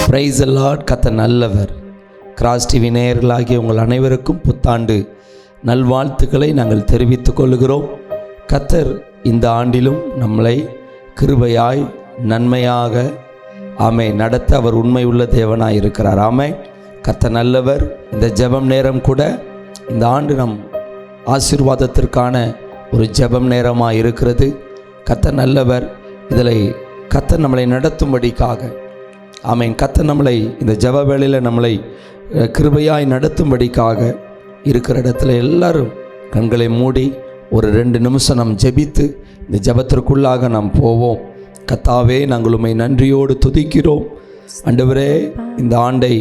Praise the Lord. கர்த்தர் நல்லவர். Cross TV நேயர்களாகிய உங்கள் அனைவருக்கும் புத்தாண்டு நல்வாழ்த்துக்களை நாங்கள் தெரிவித்துக் கொள்கிறோம். கர்த்தர் இந்த ஆண்டிலும் நம்மளை கிருபையாய் நன்மையாக நடத்த அவர் உண்மை உள்ள தேவனாய் இருக்கிறார். கர்த்தர் நல்லவர். இந்த ஜெபம் நேரம் கூட இந்த ஆண்டு நம் ஆசீர்வாதத்திற்கான ஒரு ஜெபம் நேரமாக இருக்கிறது. கர்த்தர் நல்லவர். இதில் கர்த்தர் நம்மளை நடத்தும்படிக்காக கர்த்தர் நம்மளை இந்த ஜெப வேளையில் நம்மளை கிருபையாய் நடத்தும்படிக்காக இருக்கிற இடத்துல எல்லாரும் கண்களை மூடி ஒரு 2 நிமிஷம் நாம் ஜெபித்து இந்த ஜெபத்திற்குள்ளாக நாம் போவோம். கர்த்தாவே, நாங்கள் உம்மை நன்றியோடு துதிக்கிறோம். ஆண்டவரே, இந்த ஆண்டை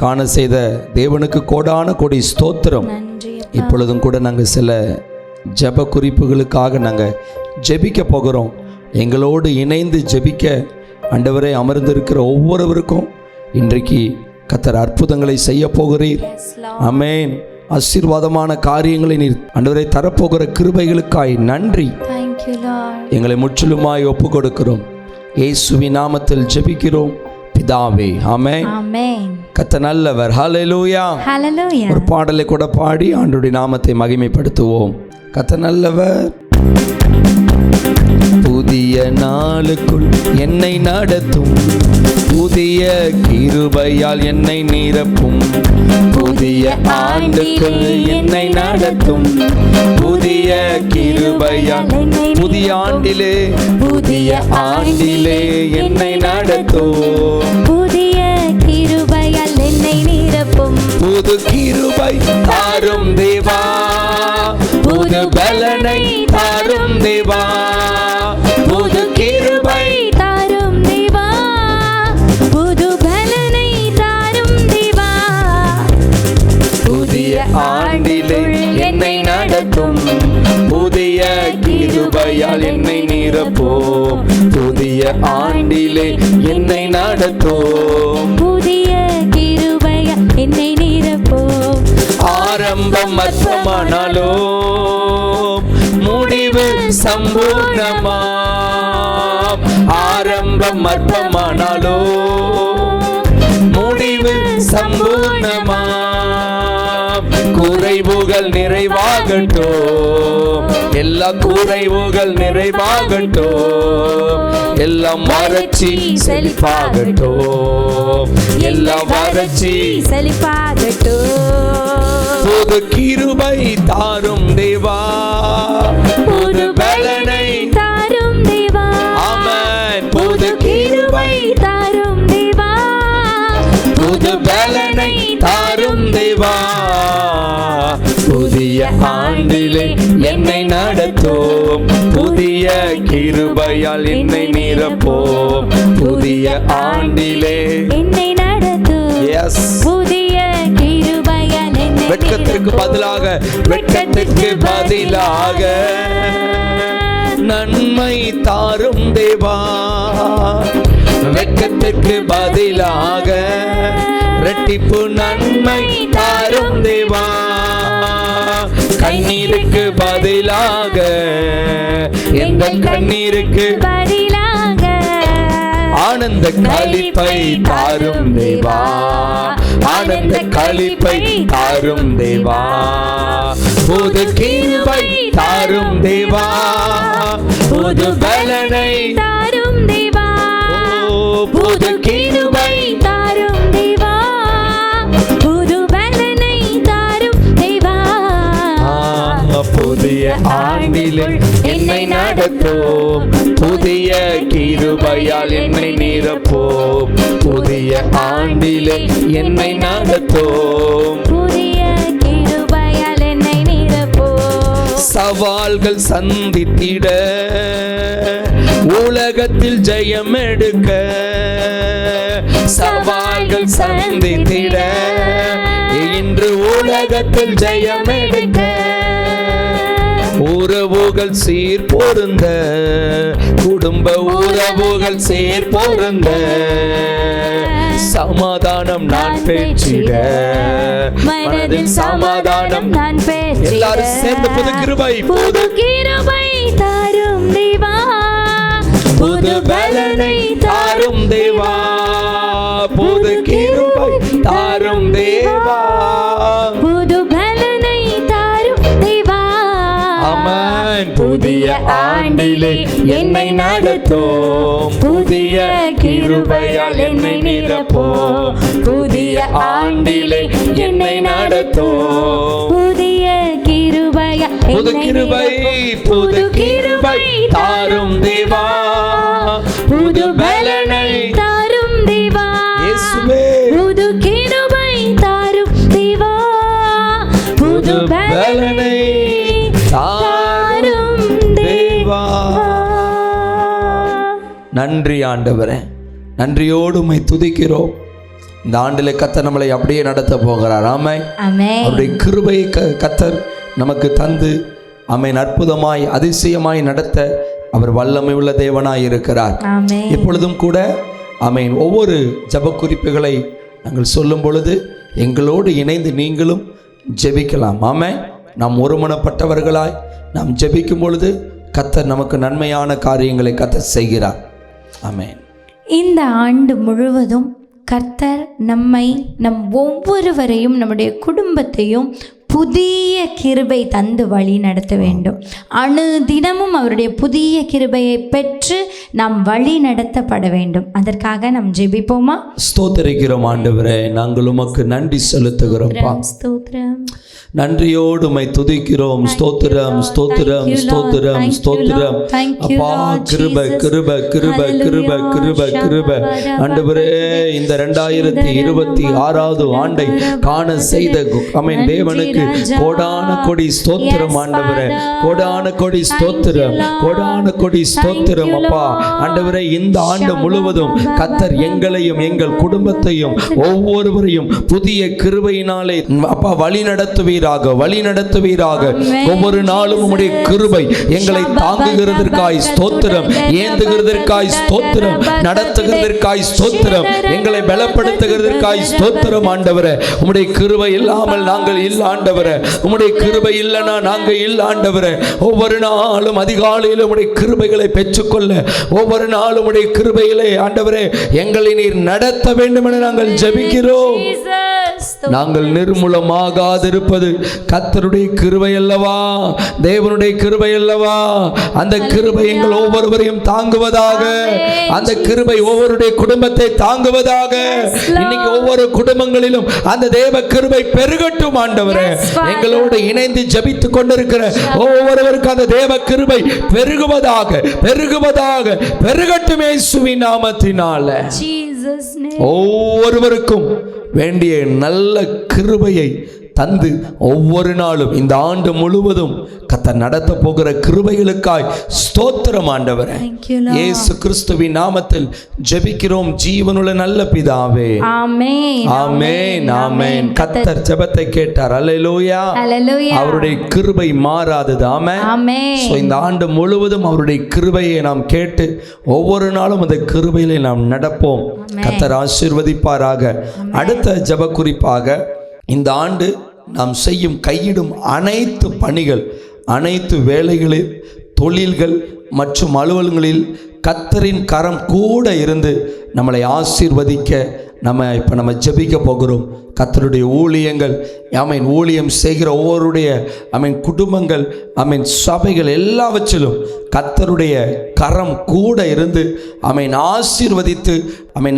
காண செய்த தேவனுக்கு கோடான கோடி ஸ்தோத்திரம். இப்பொழுதும் கூட நாங்கள் சில ஜெப குறிப்புகளுக்காக நாங்கள் ஜெபிக்க போகிறோம். எங்களோடு இணைந்து ஜெபிக்க ஆண்டவரே அமர்ந்திருக்கிற ஒவ்வொருவருக்கும் இன்றைக்கு கர்த்தர் அற்புதங்களை செய்ய போகிறீர். ஆமென். ஆசீர்வாதமான காரியங்களை நீர் ஆண்டவரே தரப்போகிற கிருபைகளுக்காய் நன்றி. எங்களை முற்றிலுமாய் ஒப்பு கொடுக்கிறோம். இயேசுவின் நாமத்தில் ஜெபிக்கிறோம் பிதாவே. ஆமென். கர்த்தர் நல்லவர். ஹல்லேலூயா. ஒரு பாடலை கூட பாடி ஆண்டவருடைய நாமத்தை மகிமைப்படுத்துவோம். கர்த்தர் நல்லவர். புதிய நாளுக்குள் என்னை நடத்தும், புதிய கிருபையால் என்னை நிரப்பும், புதிய ஆண்டுக்குள் என்னை நடத்தும், புதிய கிருபையால் புதிய ஆண்டிலே என்னை நடத்தும், புதிய கிருபையால் என்னை நிரப்பும், புது கிருபை தாரும் தேவா, புது பலனை தாரும் தேவா, புது கிருபை தாரும் தேவா, புது பலனை தாரும் தேவா, புதிய ஆண்டிலே என்னை நடத்தும், புதிய கிருபையால் என்னை நிரப்பும், புதிய ஆண்டிலே என்னை நடத்தும், புதிய கிருபையால் என்னை நிரப்பும். ஆரம்பம் அற்பமானாலோ முடிவு சம்பூர்ணமாம், ஆரம்பம் அற்பமானாலோ முடிவு சம்பூர்ணமாம், குறைவுகள் நிறைவாகட்டும், எல்லா குறைவுகள் நிறைவாகட்டும், எல்லாம் வறட்சி செழிப்பாகட்டும், எல்லா வறட்சி செழிப்பாகட்டும், புது கிருபை தாரும் தேவா, புது பலனை தாரும் தேவா, ஆமென், புது கிருபை தாரும் தேவா, புது பலனை தாரும் தேவா, புதிய ஆண்டிலே என்னை நடத்தும், புதிய கிருபையால் என்னை நிரப்பும், புதிய ஆண்டிலே என்னை நடத்தும், எஸ், புதிய கிருபையால் என்னை வெட்கத்திற்கு பதிலாக நன்மை தாரும் தேவா, வெட்கத்திற்கு பதிலாக இரட்டிப்பு நன்மை தாரும் தேவா, கண்ணீருக்கு பதிலாக எங்கள் கண்ணீருக்கு பதிலாக ஆனந்த களிப்பை தாரும் தேவா, ஆனந்த களிப்பை தாரும் தேவா, புது கிருபை தாரும் தேவா, புது பலனை தாரும் தேவா, புது கிருபை தாரும் தேவா, புது பலனை தாரும் தேவா, புதிய ஆண்டிலே என்னை நடத்தும், புதிய கிருபையால் என்னை நிரப்பும், புதிய ஆண்டிலே என்னை நடத்தும், புதிய கிருபையால் என்னை நிரப்பும், சவால்கள் சந்தித்திட உலகத்தில் ஜெயம் எடுக்க, சவால்கள் சந்தித்திட இன்று உலகத்தில் ஜெயம் எடுக்க, உறவுகள் சீர் பொருந்த, குடும்ப உறவுகள் சீர் பொருந்த, சமாதானம் நான் பெற்றிட, மனதில் சமாதானம் நான் பெற்றிட, எல்லாரும் சேர்ந்து புது கிருபை, புது கிருபை தாரும் தேவா, புது பலனை தாரும் தேவா, புது கிருபை தாரும் தேவா, புது பலனை தாரும் தேவா. ஆமென். புதிய ஆண்டிலே என்னை நடத்தும், புதிய கிருபையால் என்னை நிரப்பும், புதிய ஆண்டிலே என்னை நடத்தும். புதிய கிருபையா புது கிருபை, புது கிருபை தாரும் தேவா, புது பலனை தாரும் தேவா. இயேசுவே, புது கிருபை தாரும் தேவா, புது பலனை தாரும் தேவா. நன்றி ஆண்டவரே, நன்றியோடு உம்மை துதிக்கிறோம். இந்த ஆண்டிலே கர்த்தர் நம்மளை அப்படியே நடத்த போகிறார். ஆமென். ஆமென். அவருடைய கிருபையை கர்த்தர் நமக்கு தந்து ஆமென் அற்புதமாய் அதிசயமாய் நடத்த அவர் வல்லமை உள்ள தேவனாய் இருக்கிறார். ஆமென். இப்பொழுதும் கூட ஆமென் ஒவ்வொரு ஜெப குறிப்புகளை நாங்கள் சொல்லும் பொழுது எங்களோடு இணைந்து நீங்களும் ஜெபிக்கலாம். ஆமென். நாம் ஒருமனப்பட்டவர்களாய் நாம் ஜெபிக்கும் பொழுது கர்த்தர் நமக்கு நன்மையான காரியங்களை கர்த்தர் செய்கிறார். ஆமென். இந்த ஆண்டு முழுவதும் கர்த்தர் நம்மை நம் ஒவ்வொருவரையும் நம்முடைய குடும்பத்தையும் புதிய கிருபை தந்து வழி நடத்த வேண்டும். அனுதினமும் அவருடைய புதிய கிருபையை பெற்று நாம் வழி நடத்தப்பட வேண்டும். அதற்காக நாம் ஜெபிப்போமா? ஸ்தோத்திரிக்கிறோம் ஆண்டவரே, நாங்கள் உமக்கு நன்றி செலுத்துகிறோம்ப்பா. ஸ்தோத்திரம். நன்றியோடு உம்மை துதிக்கிறோம். ஸ்தோத்திரம், ஸ்தோத்திரம், ஸ்தோத்திரம், ஸ்தோத்திரம். அப்பா கிருபை, கிருபை, கிருபை, கிருபை, கிருபை, கிருபை. ஆண்டவரே, இந்த 2026 ஆண்டை காண செய்த ஆமென் தேவனுக்கு கோடான கொடி ஸ்தோத்திரம் ஆண்டவரே, கோடான கொடி ஸ்தோத்திரம், கோடான கொடி ஸ்தோத்திரம். அப்பா ஆண்டவரே, இந்த ஆண்டு முழுவதும் கர்த்தர் எங்களையும் எங்கள் குடும்பத்தையும் ஒவ்வொருவரையும் புதிய கிருபையினாலே அப்பா வழி நடத்துவீராக, வழி நடத்துவீராக. ஒவ்வொரு நாளும் உம்முடைய கிருபை எங்களை தாங்குகிறதற்காய் ஸ்தோத்திரம், ஏந்துகிறதற்காய் ஸ்தோத்திரம், நடத்துகிறதற்காய் ஸ்தோத்திரம், எங்களை பலப்படுத்துகிறதற்காய் ஸ்தோத்திரம் ஆண்டவரே. உம்முடைய கிருபை இல்லாமல் நாங்கள் இல்ல ஆண்டவரே, உம்முடைய கிருபை இல்லைனா நாங்கள் இல்ல ஆண்டவரே. ஒவ்வொரு நாளும் அதிகாலையில் உம்முடைய கிருபைகளை பெற்றுக்கொள்ள, ஒவ்வொரு நாளும் உம்முடைய கிருபையிலே ஆண்டவரே எங்களை நீர் நடத்த வேண்டும் என நாங்கள் ஜெபிக்கிறோம். நாங்கள் நிர்மூலமாகாதிருப்பது கர்த்தருடைய கிருபை அல்லவா, தேவனுடைய கிருபை அல்லவா. அந்த கிருபை எங்கள் ஒவ்வொருவரையும் தாங்குவதாக, அந்த கிருபை ஒவ்வொருடைய குடும்பத்தை தாங்குவதாக. இன்னைக்கு ஒவ்வொரு குடும்பங்களிலும் அந்த தேவ கிருபை பெருகட்டும் ஆண்டவரே. எங்களோடு இணைந்து ஜெபித்துக் கொண்டிருக்கிற ஒவ்வொருவருக்கும் அந்த தேவ கிருபை பெருகுவதாக, பெருகுவதாக, பெருகட்டும் இயேசுவின் நாமத்தினால. ஒவ்வொருவருக்கும் வேண்டிய நல்ல கிருபையை தந்து ஒவ்வொரு நாளும் இந்த ஆண்டு முழுவதும் கர்த்தர் நடத்த போகிற கிருபைகளுக்காய் ஸ்தோத்திரம் ஆண்டவரே. இயேசு கிறிஸ்துவின் நாமத்தில் ஜெபிக்கிறோம் ஜீவனுள்ள நல்ல பிதாவே. ஆமென். ஆமென். ஆமென். கர்த்தர் ஜெபத்தை கேட்டார். அல்லேலூயா. அல்லேலூயா. அவருடைய கிருபை மாறாதது. ஆமென். ஆமென். சோ இந்த ஆண்டு முழுவதும் அவருடைய கிருபையை நாம் கேட்டு ஒவ்வொரு நாளும் அந்த கிருபையிலே நாம் நடப்போம். கர்த்தர் ஆசீர்வதிப்பாராக. அடுத்த ஜெப குறிப்பாக, இந்த ஆண்டு நாம் செய்யும் கையிடும் அனைத்து பணிகள், அனைத்து வேலைகளில், தொழில்கள் மற்றும் அலுவலகங்களில் கர்த்தரின் கரம் கூட இருந்து நம்மளை ஆசீர்வதிக்க நம்ம ஜெபிக்க போகிறோம். கர்த்தருடைய ஊழியங்கள், ஆமென், ஊழியம் செய்கிற ஒவ்வொருடைய குடும்பங்கள், சபைகள் எல்லாவற்றிலும் கர்த்தருடைய கரம் கூட இருந்து ஆசீர்வதித்து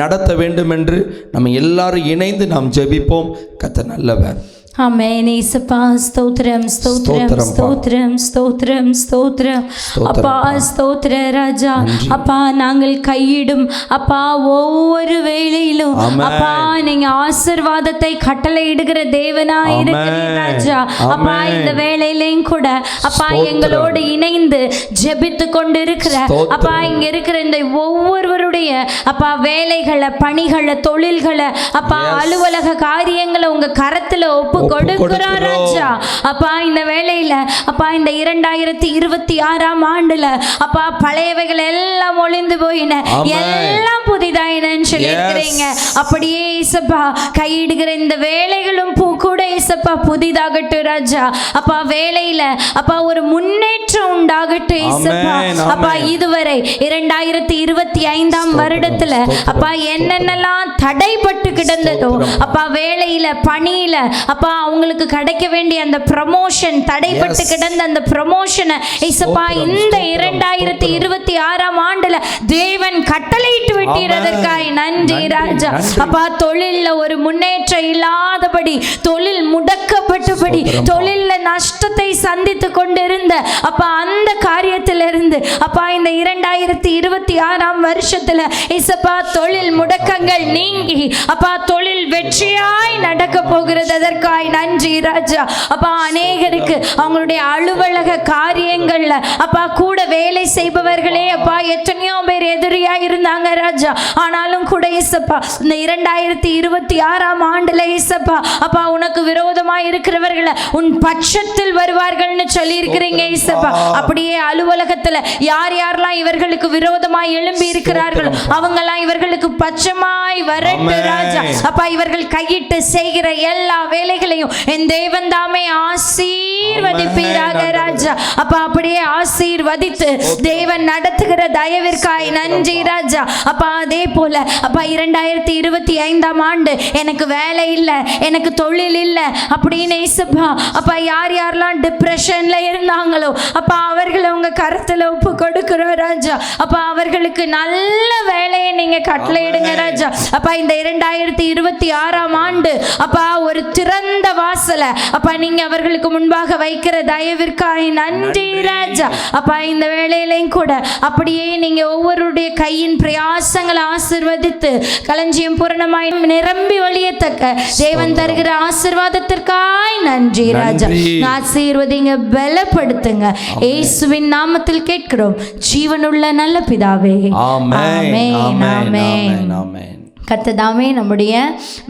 நடத்த வேண்டும் என்று நம்ம எல்லாரும் இணைந்து நாம் ஜெபிப்போம். கர்த்தர் நல்லவர். ஆமென். இயேசுப்பா ஸ்தோத்திரம், ஸ்தோத்திரம், ஸ்தோத்திரம், ஸ்தோத்திரம், ஸ்தோத்திரம். அப்பா ஸ்தோத்திர ராஜா. அப்பா நாங்கள் கையிடும் அப்பா ஒவ்வொரு வேளையிலும் அப்பா நீங்க ஆசீர்வாதத்தை கட்டளையிடுகிற தேவனாய் இருக்கிறீர் ராஜா. அப்பா இந்த வேளையிலேயும் கூட அப்பா எங்களோடு இணைந்து ஜெபித்து கொண்டு இருக்கிற அப்பா இங்க இருக்கிற இந்த ஒவ்வொருவருடைய அப்பா வேலைகளை, பணிகளை, தொழில்களை, அப்பா அலுவலக காரியங்களை உங்க கரத்துல ஒப்பு கொடுக்கிறோம் ராஜா. அப்பா இந்த வேளையில அப்பா இந்த 2026ஆம் ஆண்டுல அப்பா பழையவைகள் எல்லாம் ஒளிந்து போயின, எல்லாம் புதிதாயினன்னு சொல்லியிருக்கிறீங்க. அப்படியே இயேசப்பா கையிடுகிற இந்த வேலைகளும் கூட இயேசப்பா புதிதாகட்டும் ராஜா. அப்பா வேலையில அப்பா ஒரு முன்னேற்றம் உண்டாகட்டும் இயேசப்பா. அப்பா இதுவரை 2025ஆம் வருடத்துல அப்பா என்னென்னலாம் தடைப்பட்டு கிடந்ததோ அப்பா வேலையில பணியில அப்பா அவங்களுக்கு கிடைக்க வேண்டிய அந்த ப்ரமோஷன் தடைப்பட்டு கிடந்த அந்த ப்ரமோஷனை இயேசப்பா இந்த 2026ஆம் ஆண்டுல தேவன் கட்டளையிட்டு விட்டீரதற்காய் நன்றி ராஜா. அப்பா தொழில்ல ஒரு முன்னேற்றம் இல்லாதபடி, தொழில் முடக்கப்பட்டபடி, தொழில்ல நஷ்டத்தை சந்தித்து கொண்டிருந்த அப்பா அந்த காரியத்திலிருந்து அப்பா இந்த 2026ஆம் வருஷத்துல இயேசப்பா தொழில் முடக்கங்கள் நீங்கி அப்பா தொழில் வெற்றியாய் நடக்க போகிறது. அதற்காய் நன்றி ராஜா. அப்பா அநேகருக்கு அவங்களுடைய அலுவலக காரியங்கள்ல அப்பா கூட வேலை செய்பவர்களே அப்பா எத்தனையோ பேர் எதிரியா இருந்தாங்க ராஜா. ஆனாலும் கூட இயேசப்பா இந்த 2026ஆம் ஆண்டுல இயேசப்பா அப்பா உனக்கு விரோதமா இருக்கிறவர்களை உன் பட்சத்தில் வருவார்கள்னு சொல்லி இருக்கிறீங்க இயேசப்பா. அப்படியே அலுவலகத்துல யார் யாரெல்லாம் இவர்களுக்கு விரோதமாய் எழும்பி இருக்கிறார்களோ அவங்கெல்லாம் இவர்களுக்கு பட்சமாய் வரட்டு ராஜா. அப்பா இவர்கள் கையிட்டு செய்கிற எல்லா வேலைகளையும் என் தேவன் தாமே ஆசீர்வதிப்பீராக ராஜா. அப்பா அப்படியே ஆசீர்வதித்து தேவன் நடத்துகிற தயவிற்காய் நன்றி ராஜா. அப்பா அதே போல அப்பா 2025ஆம் ஆண்டு எனக்கு வேலை இல்லை, எனக்கு தொழில் இல்லை அப்படின்னு இயேசப்பா அப்பா யார் யாரெல்லாம் டிப்ரெஷன்ல இருந்தாங்களோ அப்பா அவர்களை உங்க கருத்துல ஒப்பு கொடுக்கிறோம் ராஜா. அப்பா அவர்களுக்கு நல்ல வேலையை நீங்க கட்டளையிடுங்க ராஜா. அப்பா இந்த 2026ஆம் ஆண்டு அப்பா ஒரு திறந்த வாசலை அப்பா நீங்க அவர்களுக்கு முன்பாக வைக்கிற தயவிற்காய் நன்றி ராஜா. அப்பா இந்த வேளையிலையும் கூட அப்படியே நீங்க ஒவ்வொருடைய கையின் பிரயாசங்களை ஆசீர்வதித்து களஞ்சியம் பூரணமாய் நிரம்பி வழியத்தக்க தேவன் தருகிற ஆசீர்வாதத்திற்காய் நன்றி ராஜா. ஆசீர்வதிங்க, பலப்படுத்துங்க. இயேசுவின் நாமத்தில் கேட்கிறோம் ஜீவனுள்ள நல்ல பிதாவே. ஆமென் ஆமென் ஆமென். கர்த்ததாமே நம்முடைய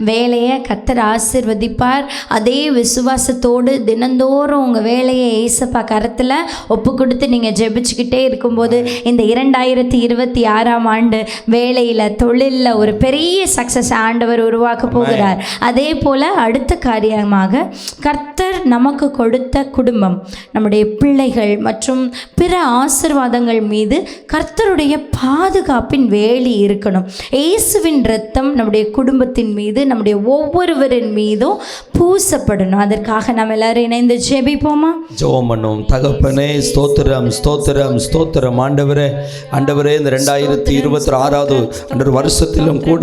வேலையை கர்த்தர் ஆசீர்வதிப்பார். அதே விசுவாசத்தோடு தினந்தோறும் உங்கள் வேலையை ஏசப்பா கரத்தில் ஒப்பு கொடுத்து நீங்கள் ஜெபிச்சுக்கிட்டே இருக்கும்போது இந்த 2026ஆம் ஆண்டு வேலையில் தொழிலில் ஒரு பெரிய சக்ஸஸ் ஆண்டவர் உருவாக்க போகிறார். அதே போல் அடுத்த காரியமாக கர்த்தர் நமக்கு கொடுத்த குடும்பம், நம்முடைய பிள்ளைகள் மற்றும் பிற ஆசீர்வாதங்கள் மீது கர்த்தருடைய பாதுகாப்பின் வேலி இருக்கணும். இயேசுவின் ரத்தம் நம்முடைய குடும்பத்தின் மீது, நம்முடைய ஒவ்வொருவரின் மீதும் பூசப்படணும். அதற்காக நம்ம எல்லாரும் இணைந்து ஜெபிப்போமா? ஜெபம் பண்ணுவோம். தகப்பனே ஸ்தோத்திரம் ஸ்தோத்திரம் ஸ்தோத்திரம். ஆண்டவரே ஆண்டவரே இந்த 2026ஆவது ஆண்டவர் வருஷத்திலும் கூட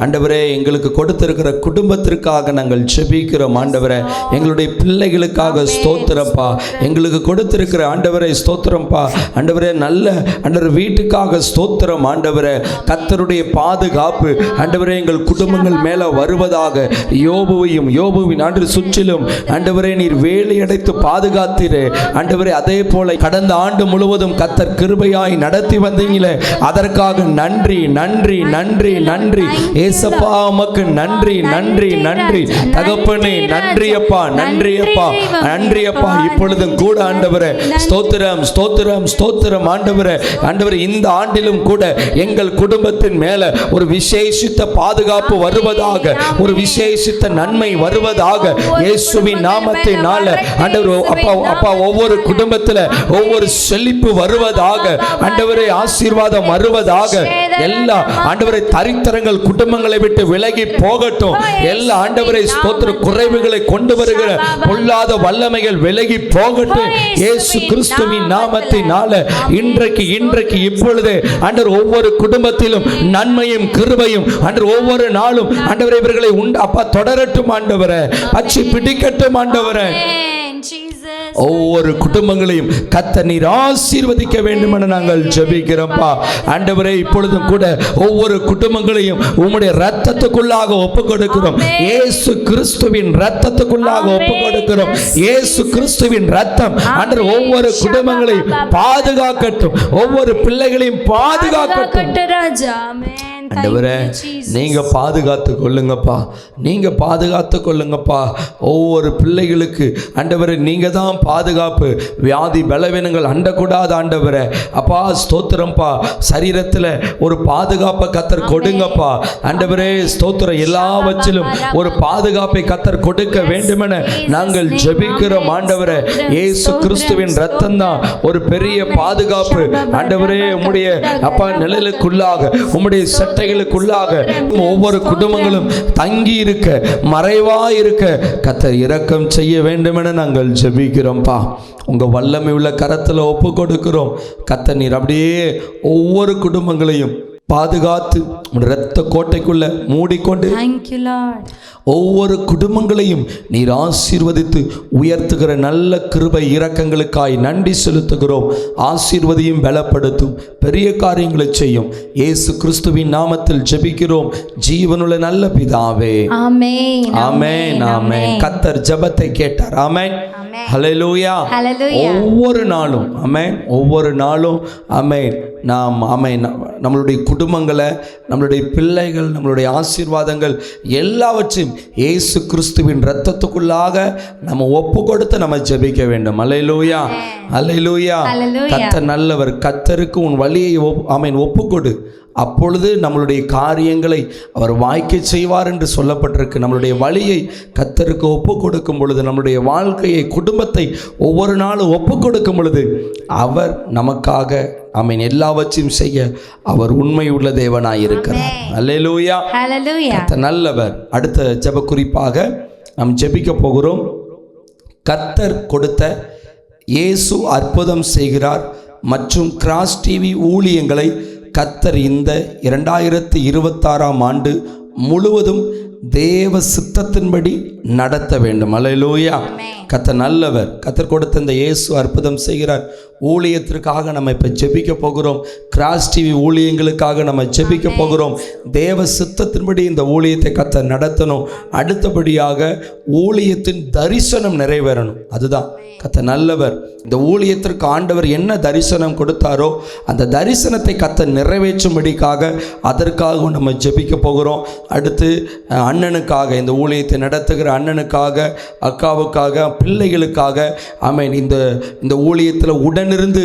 ஆண்டவரே எங்களுக்கு கொடுத்திருக்கிற குடும்பத்திற்காக நாங்கள் ஜெபிக்கிறோம். ஆண்டவரே எங்களுடைய பிள்ளைகளுக்காக ஸ்தோத்திரப்பா. எங்களுக்கு கொடுத்திருக்கிற ஆண்டவரே ஸ்தோத்திரம்ப்பா. ஆண்டவரே நல்ல ஆண்டவர் வீட்டுக்காக ஸ்தோத்திரம். ஆண்டவரே கர்த்தருடைய பாதுகாப்பு ஆண்டவரே எங்கள் குடும்பங்கள் மேலே வருவதாக. யோபுவின் ஆண்டு சுற்றிலும் ஆண்டவரே நீர் வேலையடைத்து பாதுகாத்தீரே ஆண்டவரே. அதே போல கடந்த ஆண்டு முழுவதும் கர்த்தர் கிருபையாய் நடத்தி வந்தீங்களே, அதற்காக நன்றி நன்றி நன்றி நன்றி ஏசப்பா. உமக்கு நன்றி நன்றி நன்றி தகப்பனே. நன்றி அப்பா, நன்றி அப்பா, நன்றி அப்பா. இப்பொழுதும் கூட ஆண்டவரே ஸ்தோத்திரம் ஸ்தோத்திரம் ஸ்தோத்திரம். ஆண்டவரே ஆண்டவரே இந்த ஆண்டிலும் கூட எங்கள் குடும்பத்தின் மேல ஒரு விசேஷித்த பாதுகாப்பு வருவதாக, ஒரு விசேஷித்த நன்மை வருவதாக இயேசுவின் நாமத்தினால ஆண்டவர் அப்பா ஒவ்வொரு குடும்பத்தில் ஒவ்வொரு செழிப்பு வருவதாக ஆண்டவரே. ஆசீர்வாதம் வருவதாக. எல்லா ஆண்டவரை தரித்திரங்கள் குடும்பங்களை விட்டு விலகி போகட்டும். எல்லா ஆண்டவரை ஸ்தோத்திர குறைவுகளை கொண்டு வருகிற பொல்லாத வல்லமைகள் விலகி போகட்டும் இயேசு கிறிஸ்துவின் நாமத்தினால. இன்றைக்கு இப்பொழுது ஆண்டவர் ஒவ்வொரு குடும்பத்திலும் நன்மையும் கிருபையும் ஆண்டவர் ஒவ்வொரு நாளும் ஆண்டவரை இவர்களை அப்பா தொடரட்டும் ஆண்டவரே. பச்சை பிடிக்கட்டும் ஆண்டவரே. ஒவ்வொரு குடும்பங்களையும் கர்த்தர் நீர் ஆசீர்வதிக்க வேண்டும் என நாங்கள் ஜெபிக்கிறோம்ப்பா ஆண்டவரே. இப்பொழுதும் கூட ஒவ்வொரு குடும்பங்களையும் உம்முடைய இரத்தத்துக்குள்ளாக ஒப்புக் கொடுக்கிறோம். இயேசு கிறிஸ்துவின் இரத்தத்துக்குள்ளாக ஒப்புக் கொடுக்கிறோம். இயேசு கிறிஸ்துவின் இரத்தம் ஆண்டவர் ஒவ்வொரு குடும்பங்களையும் பாதுகாக்கட்டும், ஒவ்வொரு பிள்ளைகளையும் பாதுகாக்கட்டும் ராஜா. ஆமென். ஆண்டவரே நீங்க பாதுகாத்து கொள்ளுங்கப்பா, நீங்க பாதுகாத்து கொள்ளுங்கப்பா. ஒவ்வொரு பிள்ளைகளுக்கு ஆண்டவரே நீங்க தான் பாதுகாப்பு. வியாதி பலவீனங்கள் அண்டக்கூடாது ஆண்டவரே. அப்பா ஸ்தோத்திரம்ப்பா. சரீரத்தில் ஒரு பாதுகாப்பை கத்தர் கொடுங்கப்பா ஆண்டவரே. ஸ்தோத்திரம். எல்லாவற்றிலும் ஒரு பாதுகாப்பை கத்தர் கொடுக்க வேண்டுமென நாங்கள் ஜெபிக்கிறோம் ஆண்டவரே. இயேசு கிறிஸ்துவின் ரத்தம் தான் ஒரு பெரிய பாதுகாப்பு ஆண்டவரே. உம்முடைய அப்பா நிழலுக்குள்ளாக, உம்முடைய சட்டைகளுக்குள்ளாக ஒவ்வொரு குடும்பங்களும் தங்கி இருக்க, மறைவா இருக்க கர்த்தர் இரக்கம் செய்ய வேண்டும் என நாங்கள் ஜெபிக்கிறோம்ப்பா. உங்க வல்லமை உள்ள கரத்தில் ஒப்பு கொடுக்கிறோம் கர்த்தர். நீர் அப்படியே ஒவ்வொரு குடும்பங்களையும் பாதுகாத்து இரத்த கோட்டைக்குள்ள மூடிக்கொண்டு ஒவ்வொரு குடும்பங்களையும் நீர் ஆசீர்வதித்து உயர்த்துகிற நல்ல கிருபை இரக்கங்களுக்காய் நன்றி செலுத்துகிறோம். ஆசீர்வதியும் பலப்படுத்தும் பெரிய காரியங்களை செய்யும் இயேசு கிறிஸ்துவின் நாமத்தில் ஜெபிக்கிறோம் ஜீவனுள்ள நல்ல பிதாவே. ஆமென். ஆமென். ஆமென். கர்த்தர் ஜெபத்தை கேட்டார். ஆமென். ஹல்லேலூயா. ஒவ்வொரு நாளும் ஆமென், ஒவ்வொரு நாளும் ஆமென். நாம் ஆமென் நம்மளுடைய குடும்பங்களை, நம்மளுடைய பிள்ளைகள், நம்மளுடைய ஆசீர்வாதங்கள் எல்லாவற்றையும் இயேசு கிறிஸ்துவின் இரத்தத்துக்குள்ளாக நம்ம ஒப்பு கொடுத்து நம்ம ஜெபிக்க வேண்டும். ஹல்லேலூயா. ஹல்லேலூயா. கர்த்தர் நல்லவர். கர்த்தருக்கு உன் வழியை ஆமென் ஒப்புக்கொடு. அப்பொழுது நம்மளுடைய காரியங்களை அவர் வாய்க்க செய்வார் என்று சொல்லப்பட்டிருக்கு. நம்மளுடைய வழியை கர்த்தருக்கு ஒப்பு கொடுக்கும் பொழுது, நம்மளுடைய வாழ்க்கையை, குடும்பத்தை ஒவ்வொரு நாளும் ஒப்பு கொடுக்கும் பொழுது அவர் நமக்காக ஆமென் எல்லாவற்றையும் செய்ய அவர் உண்மை உள்ள தேவனாய் இருக்கிறார். அல்லேலூயா. கர்த்தர் நல்லவர். அடுத்த ஜெப குறிப்பாக நாம் ஜெபிக்க போகிறோம். கர்த்தர் கொடுத்த இயேசு அற்புதம் செய்கிறார் மற்றும் கிராஸ் டிவி ஊழியங்களை கர்த்தர் இந்த 2026ஆம் ஆண்டு முழுவதும் தேவ சித்தத்தின்படி நடத்த வேண்டும். அல்லேலூயா. கர்த்தர் நல்லவர். கர்த்தர் கொடுத்த இந்த இயேசு அற்புதம் செய்கிறார் ஊழியத்திற்காக நம்ம இப்போ ஜெபிக்க போகிறோம். கிராஸ் டிவி ஊழியங்களுக்காக நம்ம ஜெபிக்க போகிறோம். தேவ சித்தத்தின்படி இந்த ஊழியத்தை கர்த்தர் நடத்தணும். அடுத்தபடியாக ஊழியத்தின் தரிசனம் நிறைவேறணும். அதுதான் கர்த்தர் நல்லவர். இந்த ஊழியத்திற்கு ஆண்டவர் என்ன தரிசனம் கொடுத்தாரோ அந்த தரிசனத்தை கர்த்தர் நிறைவேற்றும்படிக்காக அதற்காக நம்ம ஜெபிக்க போகிறோம். அடுத்து அண்ணனுக்காக, இந்த ஊழியத்தை நடத்துகிற அண்ணனுக்காக, அக்காவுக்காக, பிள்ளைகளுக்காக ஆமென். இந்த ஊழியத்தில் உடனிருந்து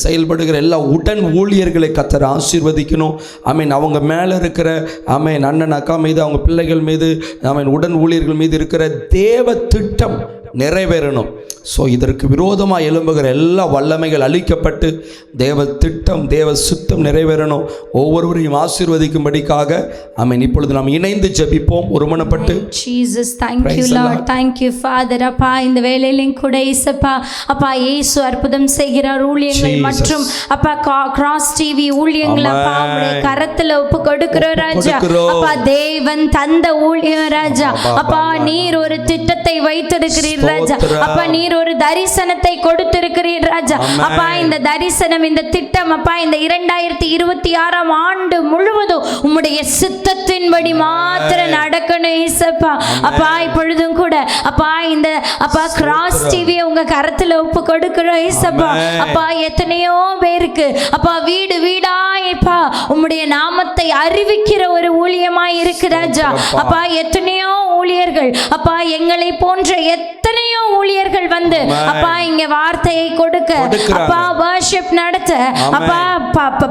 செயல்படுகிற எல்லா உடன் ஊழியர்களை கர்த்தர் ஆசீர்வதிக்கணும். ஆமென். அவங்க மேலே இருக்கிற ஆமென் அண்ணன் அக்கா மீது, அவங்க பிள்ளைகள் மீது, ஆமென் உடன் ஊழியர்கள் மீது இருக்கிற தேவ திட்டம் நிறைவேறணும். ஸோ இதற்கு விரோதமாக எழும்புகிற எல்லா வல்லமைகள் அழிக்கப்பட்டு தேவ திட்டம், தேவ சுத்தம் நிறைவேறணும். ஒவ்வொருவரையும் ஆசீர்வதிக்கும்படிக்காக ஆமென். இப்பொழுது நாம் இணைந்து ஜெபிப்போம் ஒருமனப்பட்டு. Jesus, thank you Lord, thank you Father. அப்பா இந்த வேளையிலும் கூட இயேசுப்பா அப்பா இயேசு அற்புதம் செய்கிறார் ஊழியங்கள் மற்றும் அப்பா கிராஸ் டிவி ஊழியங்கள் அப்பா உம்முடைய கரத்துல ஒப்பு கொடுக்கிறோம் ராஜா. அப்பா தேவன் தந்த ஊழியம் ராஜா. அப்பா நீர் ஒரு திட்டத்தை வைத்திருக்கிறீர் ராஜா. அப்பா நீர் ஒரு தரிசனத்தை கொடுத்திருக்கிறீர் ராஜா. அப்பா இந்த தரிசனம், இந்த திட்டம் அப்பா இந்த 2026ஆம் ஆண்டு முழுவதும் உம்முடைய சித்தத்தின்படி மாத்திரம் நடக்கணும் இயேசுப்பா. அப்பா இப்பொழுதும் கூட அப்பா இந்த அப்பா கிராஸ் டிவி உங்க கரத்துல ஒப்பு கொடுக்கிறோம் இயேசுப்பா. அப்பா எத்தனையோ பேருக்கு அப்பா வீடு வீடா அப்பா உம்முடைய நாமத்தை அறிவிக்கிற ஒரு ஊழியமாய் இருக்கு ராஜா. அப்பா எத்தனையோ ஊழியர்கள் அப்பா எங்களை போன்ற எத்தனையோ ஊழியர்கள் வந்து அப்பா இங்க வார்த்தையை கொடுக்க, அப்பா வர்ஷிப் நடத்த, அப்பா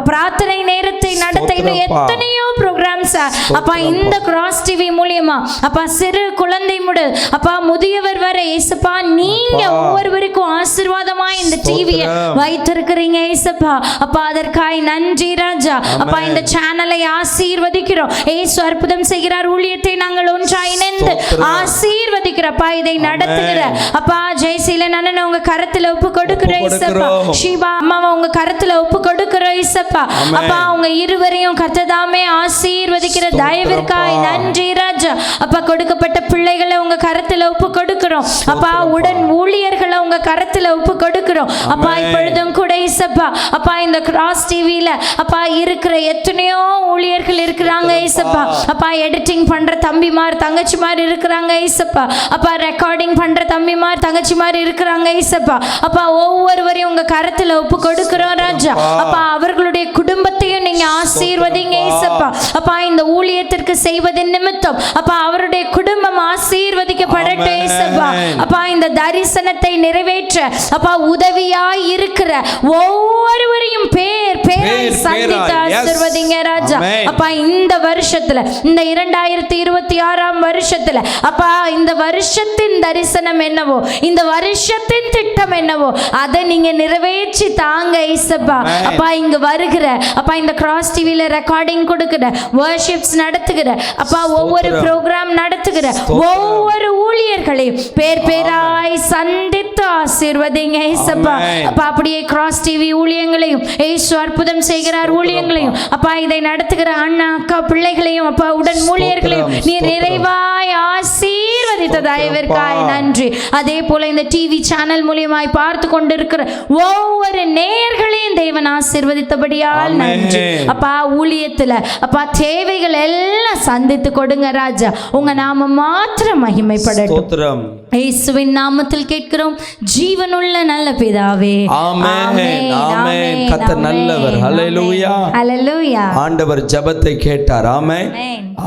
பிரார்த்தனை நேரத்தை நடத்த, இன்னும் எத்தனையோ ப்ரோக்ராம்ஸ் அப்பா இந்த கிராஸ் டிவி மூலியமா அப்பா சிறு குழந்தை முதல் அப்பா முதியவர் வரை இயேசுப்பா நீங்க ஒவ்வொருவருக்கும் ஆசீர்வாதமா இந்த டிவியை வைத்திருக்கிறீங்க இயேசுப்பா. அப்பா அதற்காய் நன்றி ராஜா. அப்பா இந்த சேனலை ஆசீர்வதிக்கிறோம். இயேசு அற்புதம் செய்கிறார் ஊழியத்தை நாங்கள் ஒன்றாய் இணைந்து ஆசீர்வதிக்கிறப்பா. இதை நடத்துகிற அப்பா ஜெயசீலன் அண்ணன் உங்க கரத்துல ஒப்பு கொடுக்கிறோம் இயேசுப்பா. ஷீபா அம்மாவை உங்க கரத்துல ஒப்பு கொடுக்கிறோம் இயேசுப்பா. அப்பா உங்க இருவரையும் கர்த்ததாமே ஆசீர்வதிக்கிற தயவிற்காய் நன்றி ராஜா. அப்பா கொடுக்கப்பட்ட பிள்ளைகளை உங்க கரத்துல ஒப்பு கொடுக்கிறோம். அப்பா உடன் ஊழியர்களை உங்க உங்க கரத்துல ஒப்பு கொடுக்கிறோம் அப்பா. இப்பொழுதும் கூட இயேசப்பா அப்பா இந்த கிராஸ் டிவில அப்பா இருக்கிற எத்தனையோ ஊழியர்கள் இருக்கிறாங்க இயேசப்பா. அப்பா எடிட்டிங் பண்ற தம்பிமார் தங்கச்சிமார் இருக்கிறாங்க இயேசப்பா. அப்பா ரெக்கார்டிங் பண்ற தம்பிமார் தங்கச்சிமார் இருக்கிறாங்க இயேசப்பா. அப்பா ஒவ்வொருவரையும் உங்க கரத்துல ஒப்பு கொடுக்கிறோம் ராஜா. அப்பா அவர்களுடைய குடும்பத்தையும் நீங்க ஆசீர்வதிங்க இயேசப்பா. அப்பா இந்த ஊழியத்திற்கு செய்வதன் நிமித்தம் அப்பா அவருடைய குடும்பம் ஆசீர்வதிக்கப்படட்டும் இயேசப்பா. அப்பா இந்த தரிசனத்தை நிறைவேற்ற அப்பா உதவியாய் இருக்கிற ஒவ்வொருவரையும் பேர் பேராய் சந்தித்து ஆசீர்வதிங்க ராஜா. அப்பா இந்த வருஷத்துல இந்த 2026ஆம் வருஷத்துல அப்பா இந்த வருஷத்தின் தரிசனம் என்னவோ, இந்த வருஷத்தின் திட்டம் என்னவோ அதை நீங்க நிறைவேற்றி தாங்க இயேசப்பா. அப்பா இங்க வருகிற அப்பா இந்த கிராஸ் டிவில ரெக்கார்டிங் கொடுக்கிற, வர்ஷிப்ஸ் நடத்துகிற அப்பா ஒவ்வொரு ப்ரோக்ராம் நடத்துகிற ஒவ்வொரு ஊழியர்களையும் பேர் பேராய் சந்தித்து ஆசீர்வதிங்க இயேசப்பா. அப்பா அப்படியே கிராஸ் டிவி ஊழியங்களையும் இயேசு அற்புதம் செய்கிறார் ஊழியங்களையும் அப்பா இதை நடத்துகிற அண்ணா அக்கா பிள்ளைகளையும் அப்பா உடன் ஊழியர்களையும் நீ நிறைவாய் ஆசீர்வதித்த தயவிற்காய் நன்றி. அதே போல இந்த டிவி சேனல் மூலியமாய் பார்த்து கொண்டிருக்கிற ஒவ்வொரு நேயர்களையும் தேவன் ஆசீர்வதித்தபடியால் நன்றி அப்பா. ஊழியத்துல அப்பா தேவைகள் எல்லாம் சந்தித்து கொடுங்க ராஜா. உங்க நாம மாத்திரம் மகிமைப்படட்டும். இயேசுவின் நாமத்தில் கேட்கிறோம் ஜீவனுள்ள நல்ல பிதாவே. ஆமென் ஆமென். கர்த்தர் நல்லவர். ஹல்லேலூயா ஹல்லேலூயா. ஆண்டவர் ஜெபத்தை கேட்டார். ஆமென்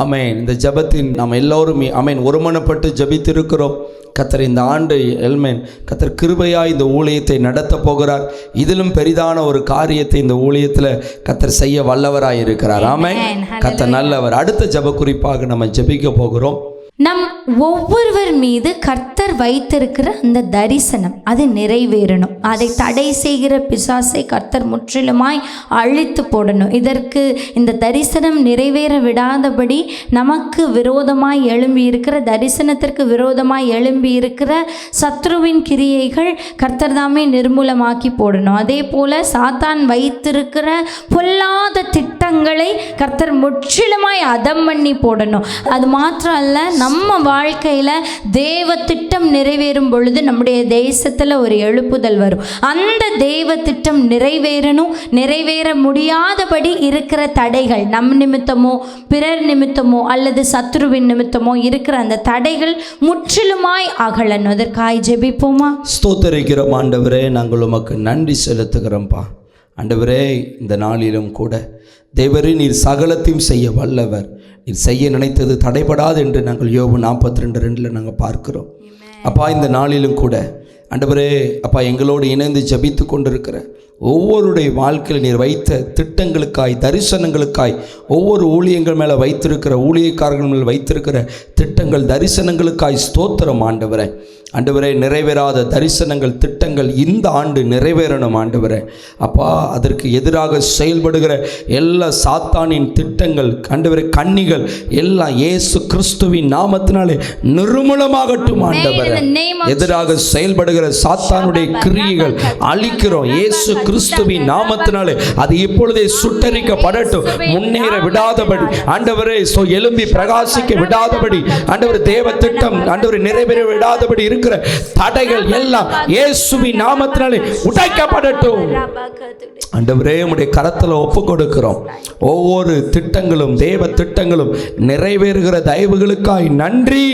ஆமென். இந்த ஜெபத்தின் நாம் எல்லோரும் ஆமென் ஒருமனப்பட்டு ஜெபித்திருக்கிறோம். கர்த்தர் இந்த ஆண்டு எல்மேன் கர்த்தர் கிருபையாய் இந்த ஊழியத்தை நடத்த போகிறார். இதிலும் பெரிதான ஒரு காரியத்தை இந்த ஊழியத்தில் கர்த்தர் செய்ய வல்லவராய் இருக்கிறார். ஆமென். கர்த்தர் நல்லவர். அடுத்த ஜெப குறிப்பாக நம்ம ஜெபிக்க போகிறோம். நம் ஒவ்வொருவர் மீது கர்த்தர் வைத்திருக்கிற அந்த தரிசனம் அது நிறைவேறணும். அதை தடை செய்கிற பிசாசை கர்த்தர் முற்றிலுமாய் அழித்து போடணும். இதற்கு இந்த தரிசனம் நிறைவேற விடாதபடி நமக்கு விரோதமாய் எழும்பி இருக்கிற, தரிசனத்திற்கு விரோதமாய் எழும்பி இருக்கிற சத்ருவின் கிரியைகள் கர்த்தர் தாமே நிர்மூலமாக்கி போடணும். அதே போல சாத்தான் வைத்திருக்கிற பொல்லாத திட்டங்களை கர்த்தர் முற்றிலுமாய் அதம் பண்ணி போடணும். அது மாத்திரம் அல்ல, நம்ம வாழ்க்கையில் தேவ திட்டம் நிறைவேறும் பொழுது நம்முடைய தேசத்தில் ஒரு எழுப்புதல் வரும். அந்த தேவ திட்டம் நிறைவேறணும். நிறைவேற முடியாதபடி இருக்கிற தடைகள், நம் நிமித்தமோ பிறர் நிமித்தமோ அல்லது சத்ருவின் நிமித்தமோ இருக்கிற அந்த தடைகள் முற்றிலுமாய் அகலணும். அதற்காய் ஜெபிப்போமா? ஸ்தோத்திரிக்கிறோம் ஆண்டவரே, நாங்கள் உமக்கு நன்றி செலுத்துகிறோம்ப்பா. ஆண்டவரே இந்த நாளிலும் கூட தேவரே நீர் சகலத்தையும் செய்ய வல்லவர். நீர் செய்ய நினைத்தது தடைபடாது என்று நாங்கள் யோபு 42:2 நாங்கள் பார்க்கிறோம். அப்பா இந்த நாளிலும் கூட ஆண்டவரே அப்பா எங்களோடு இணைந்து ஜபித்து கொண்டிருக்கிற ஒவ்வொருடைய வாழ்க்கையில் நீர் வைத்த திட்டங்களுக்காய், தரிசனங்களுக்காய், ஒவ்வொரு ஊழியங்கள் மேலே வைத்திருக்கிற, ஊழியக்காரர்கள் மேலே வைத்திருக்கிற திட்டங்கள், தரிசனங்களுக்காய் ஸ்தோத்திரம் ஆண்டவரே. ஆண்டவரே நிறைவேறாத தரிசனங்கள், திட்டங்கள் இந்த ஆண்டு நிறைவேறணும் ஆண்டவரே. அப்பா அதற்கு எதிராக செயல்படுகிற எல்லா சாத்தானின் திட்டங்கள் ஆண்டவரே, கண்ணிகள் எல்லாம் இயேசு கிறிஸ்துவின் நாமத்தினாலே நிர்மூலமாகட்டும் ஆண்டவரே. எதிராக செயல்படுகிற சாத்தானுடைய கிரியைகள் அழிக்கிறோம் இயேசு கிறிஸ்துவின் நாமத்தினாலே. அது இப்பொழுதே சுட்டரிக்கப்படட்டும். முன்னேற விடாதபடி ஆண்டவரே, எழும்பி பிரகாசிக்க விடாதபடி ஆண்டவரே, தேவ திட்டம் ஆண்டவரே நிறைவேற விடாதபடி இருக்கிற தடைகள் எல்லாம் இயேசுவின் நாமத்தினாலே உடைக்கப்படட்டும் ஆண்டவரே. உம்முடைய கரத்தில் ஒப்பு கொடுக்கிறோம். ஒவ்வொரு திட்டங்களும், தேவ திட்டங்களும் நிறைவேறுகிற தயவுகளுக்காய் நன்றி.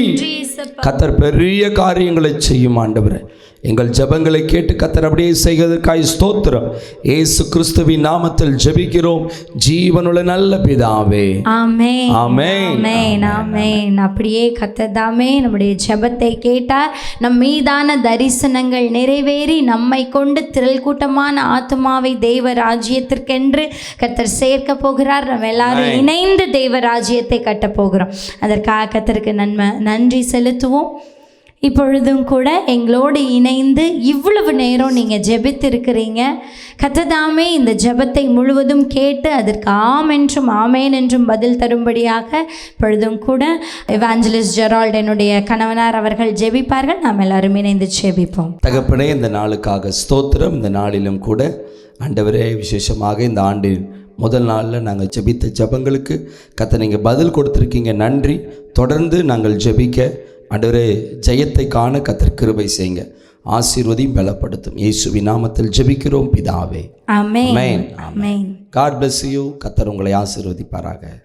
கர்த்தர் பெரிய காரியங்களை செய்யும் ஆண்டவரே. எங்கள் ஜெபங்களை கேட்டு கர்த்தர் அப்படியே செய்வதற்காய் ஸ்தோத்திரம். இயேசு கிறிஸ்துவின் நாமத்தில் ஜெபிக்கிறோம் ஜீவனுள்ள நல்ல பிதாவே. ஆமென் ஆமென் ஆமென் ஆமென். அப்படியே கர்த்தர் தாமே நம்முடைய ஜெபத்தை கேட்டார். நம் மீதான தரிசனங்கள் நிறைவேறி நம்மை கொண்டு திரள் கூட்டமான ஆத்மாவை தேவ ராஜ்யத்திற்கென்று கர்த்தர் சேர்க்க போகிறார். நம்ம எல்லாரும் இணைந்து தேவ ராஜ்யத்தை கட்ட போகிறோம். அதற்காக கர்த்தருக்கு நன்றி செலுத்துவோம். இப்பொழுதும் கூட எங்களோடு இணைந்து இவ்வளவு நேரம் நீங்கள் ஜெபித்திருக்கிறீங்க. கர்த்தர் தாமே இந்த ஜெபத்தை முழுவதும் கேட்டு அதற்கு ஆம் என்றும் ஆமேன் என்றும் பதில் தரும்படியாக இப்பொழுதும் கூட எவாஞ்சலிஸ்ட் ஜெரால்ட் என்னுடைய கணவனார் அவர்கள் ஜெபிப்பார்கள். நாம் எல்லாரும் இணைந்து ஜெபிப்போம். தகப்பனே, இந்த நாளுக்காக ஸ்தோத்திரம். இந்த நாளிலும் கூட ஆண்டவரே, விசேஷமாக இந்த ஆண்டின் முதல் நாளில் நாங்கள் ஜெபித்த ஜெபங்களுக்கு கர்த்தர் நீங்கள் பதில் கொடுத்துருக்கீங்க. நன்றி. தொடர்ந்து நாங்கள் ஜெபிக்க ஆண்டவரே ஜெயத்தை காண கர்த்தர் கிருபை செய்யுங்க. ஆசீர்வதியும் பலப்படுத்தும். இயேசுவின் நாமத்தில் ஜெபிக்கிறோம் பிதாவே. ஆமென். ஆமென். ஆமென். God bless you. கர்த்தர் உங்களை ஆசீர்வதிப்பாராக.